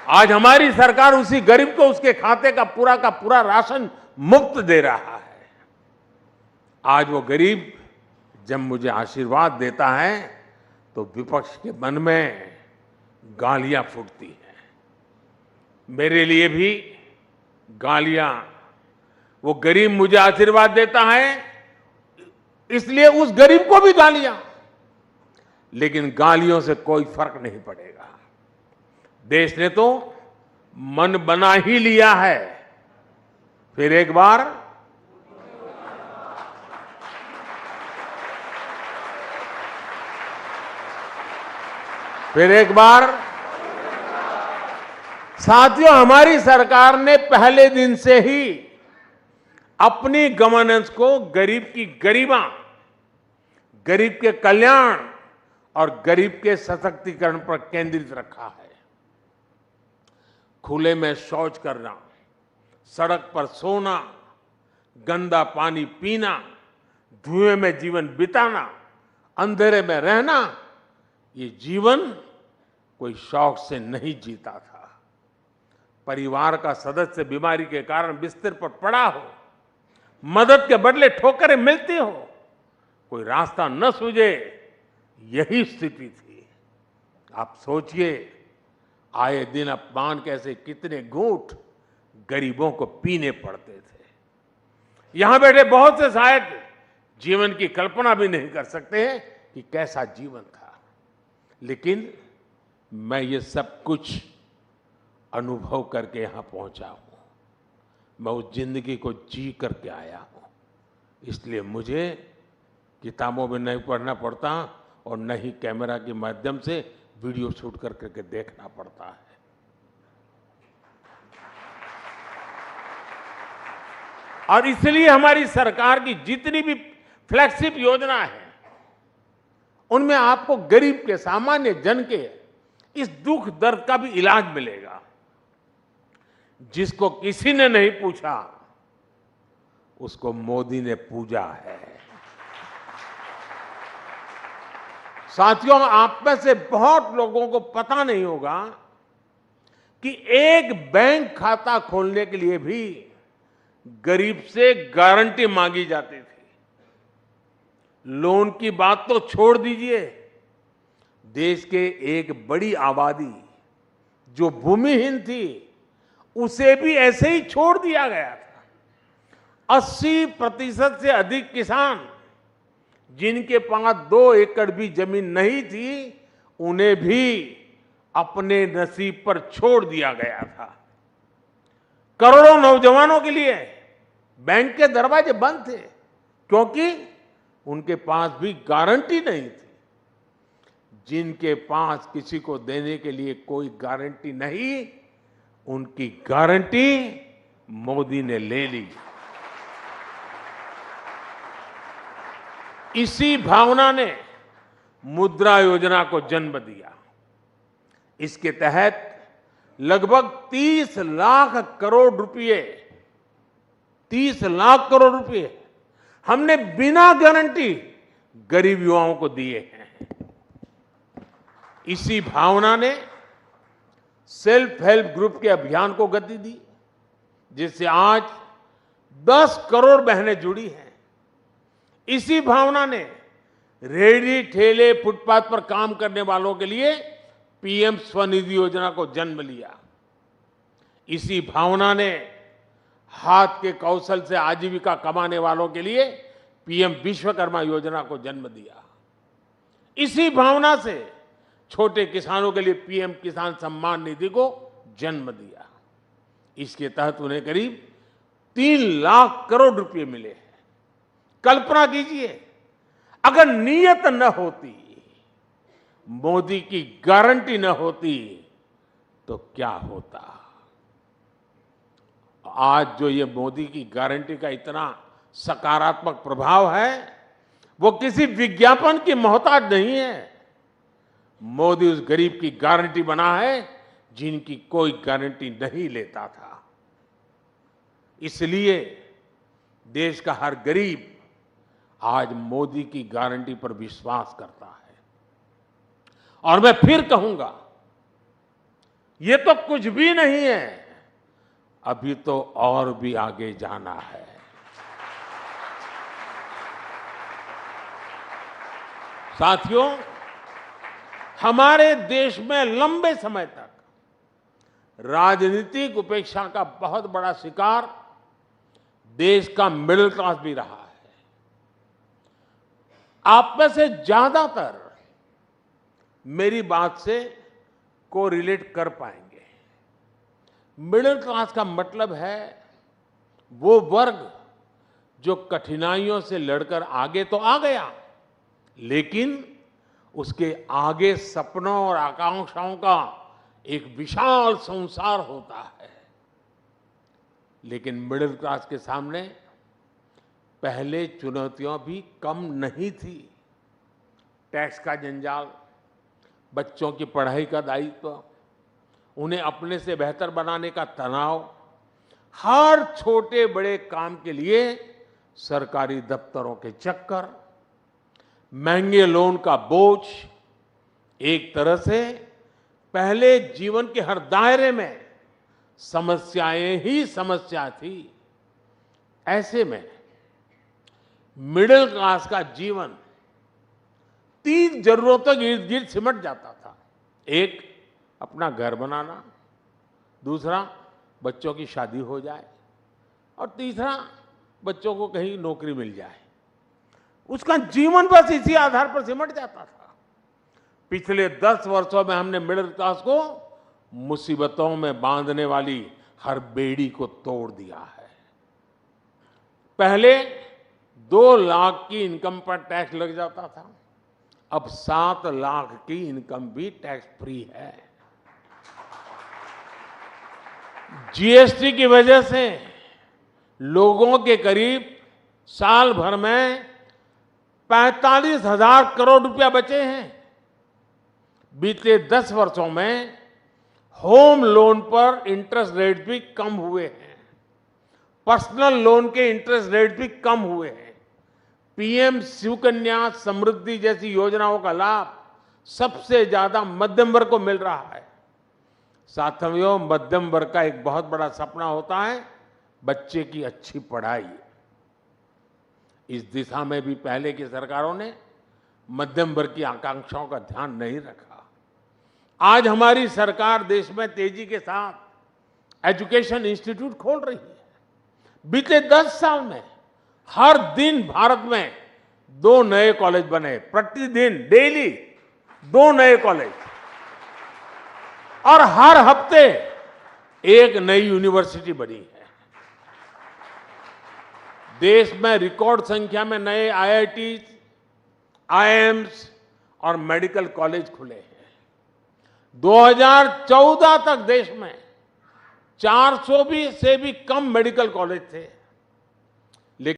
आज हमारी सरकार उसी गरीब को उसके खाते का पूरा राशन मुफ्त दे रहा है। आज वो गरीब जब मुझे आशीर्वाद देता है तो विपक्ष के मन में गालियां फूटती हैं। मेरे लिए भी गालियां, वो गरीब मुझे आशीर्वाद देता है इसलिए उस गरीब को भी गालियां, लेकिन गालियों से कोई फर्क नहीं पड़ेगा। देश ने तो मन बना ही लिया है। फिर एक बार साथियों, हमारी सरकार ने पहले दिन से ही अपनी गवर्नेंस को गरीब की गरिमा, गरीब के कल्याण और गरीब के सशक्तिकरण पर केंद्रित रखा है। खुले में शौच करना, सड़क पर सोना, गंदा पानी पीना, धुएं में जीवन बिताना, अंधेरे में रहना, ये जीवन कोई शौक से नहीं जीता था। परिवार का सदस्य बीमारी के कारण बिस्तर पर पड़ा हो, मदद के बदले ठोकरें मिलती हो, कोई रास्ता न सूझे, यही स्थिति थी। आप सोचिए, आए दिन अपमान कैसे कितने घूंट गरीबों को पीने पड़ते थे। यहां बैठे बहुत से शायद जीवन की कल्पना भी नहीं कर सकते हैं कि कैसा जीवन था, लेकिन मैं ये सब कुछ अनुभव करके यहां पहुंचा हूं। मैं उस जिंदगी को जी करके आया हूं, इसलिए मुझे किताबों में नहीं पढ़ना पड़ता और न ही कैमरा के माध्यम से वीडियो शूट करके देखना पड़ता है। और इसलिए हमारी सरकार की जितनी भी फ्लैगशिप योजना है, उनमें आपको गरीब के, सामान्य जन के इस दुख दर्द का भी इलाज मिलेगा। जिसको किसी ने नहीं पूछा, उसको मोदी ने पूजा है। साथियों, आप में से बहुत लोगों को पता नहीं होगा कि एक बैंक खाता खोलने के लिए भी गरीब से गारंटी मांगी जाती थी। लोन की बात तो छोड़ दीजिए, देश के एक बड़ी आबादी जो भूमिहीन थी, उसे भी ऐसे ही छोड़ दिया गया था। 80% से अधिक किसान जिनके पास 2 एकड़ भी जमीन नहीं थी, उन्हें भी अपने नसीब पर छोड़ दिया गया था। करोड़ों नौजवानों के लिए बैंक के दरवाजे बंद थे, क्योंकि उनके पास भी गारंटी नहीं थी। जिनके पास किसी को देने के लिए कोई गारंटी नहीं, उनकी गारंटी मोदी ने ले ली। इसी भावना ने मुद्रा योजना को जन्म दिया। इसके तहत लगभग 30 लाख करोड़ रुपए, 30 लाख करोड़ रुपए हमने बिना गारंटी गरीब युवाओं को दिए हैं। इसी भावना ने सेल्फ हेल्प ग्रुप के अभियान को गति दी, जिससे आज 10 करोड़ बहनें जुड़ी हैं। इसी भावना ने रेहड़ी ठेले, फुटपाथ पर काम करने वालों के लिए पीएम स्वनिधि योजना को जन्म लिया। इसी भावना ने हाथ के कौशल से आजीविका कमाने वालों के लिए पीएम विश्वकर्मा योजना को जन्म दिया। इसी भावना से छोटे किसानों के लिए पीएम किसान सम्मान निधि को जन्म दिया। इसके तहत उन्हें करीब 3 लाख करोड़ रुपए मिले हैं। कल्पना कीजिए, अगर नीयत न होती, मोदी की गारंटी न होती, तो क्या होता। आज जो ये मोदी की गारंटी का इतना सकारात्मक प्रभाव है, वो किसी विज्ञापन की मोहताज नहीं है। मोदी उस गरीब की गारंटी बना है जिनकी कोई गारंटी नहीं लेता था। इसलिए देश का हर गरीब आज मोदी की गारंटी पर विश्वास करता है। और मैं फिर कहूंगा, ये तो कुछ भी नहीं है, अभी तो और भी आगे जाना है। साथियों, हमारे देश में लंबे समय तक राजनीतिक उपेक्षा का बहुत बड़ा शिकार देश का मिडिल क्लास भी रहा है। आप में से ज्यादातर मेरी बात से कोरिलेट कर पाएंगे। मिडिल क्लास का मतलब है वो वर्ग जो कठिनाइयों से लड़कर आगे तो आ गया, लेकिन उसके आगे सपनों और आकांक्षाओं का एक विशाल संसार होता है। लेकिन मिडिल क्लास के सामने पहले चुनौतियां भी कम नहीं थी। टैक्स का जंजाल, बच्चों की पढ़ाई का दायित्व, उन्हें अपने से बेहतर बनाने का तनाव, हर छोटे बड़े काम के लिए सरकारी दफ्तरों के चक्कर, महंगे लोन का बोझ, एक तरह से पहले जीवन के हर दायरे में समस्याएं ही समस्या थी। ऐसे में मिडिल क्लास का जीवन 3 जरूरतों के इर्द गिर्द सिमट जाता था। एक, अपना घर बनाना, दूसरा, बच्चों की शादी हो जाए, और तीसरा, बच्चों को कहीं नौकरी मिल जाए। उसका जीवन बस इसी आधार पर सिमट जाता था। पिछले 10 वर्षों में हमने मिडिल क्लास को मुसीबतों में बांधने वाली हर बेड़ी को तोड़ दिया है। पहले 2 लाख की इनकम पर टैक्स लग जाता था, अब 7 लाख की इनकम भी टैक्स फ्री है। जीएसटी की वजह से लोगों के करीब साल भर में 45,000 करोड़ रुपया बचे हैं। बीते 10 वर्षों में होम लोन पर इंटरेस्ट रेट भी कम हुए हैं, पर्सनल लोन के इंटरेस्ट रेट भी कम हुए हैं। पीएम सुकन्या समृद्धि जैसी योजनाओं का लाभ सबसे ज्यादा मध्यम वर्ग को मिल रहा है। साथियों, मध्यम वर्ग का एक बहुत बड़ा सपना होता है बच्चे की अच्छी पढ़ाई। इस दिशा में भी पहले की सरकारों ने मध्यम वर्ग की आकांक्षाओं का ध्यान नहीं रखा। आज हमारी सरकार देश में तेजी के साथ एजुकेशन इंस्टीट्यूट खोल रही है। बीते 10 साल में हर दिन भारत में 2 नए कॉलेज बने, प्रतिदिन डेली 2 नए कॉलेज, और हर हफ्ते एक नई यूनिवर्सिटी बनी है। देश में रिकॉर्ड संख्या में नए आईआईटी, आईआईएम्स और मेडिकल कॉलेज खुले हैं। 2014 तक देश में 400 से भी कम मेडिकल कॉलेज थे, लेकिन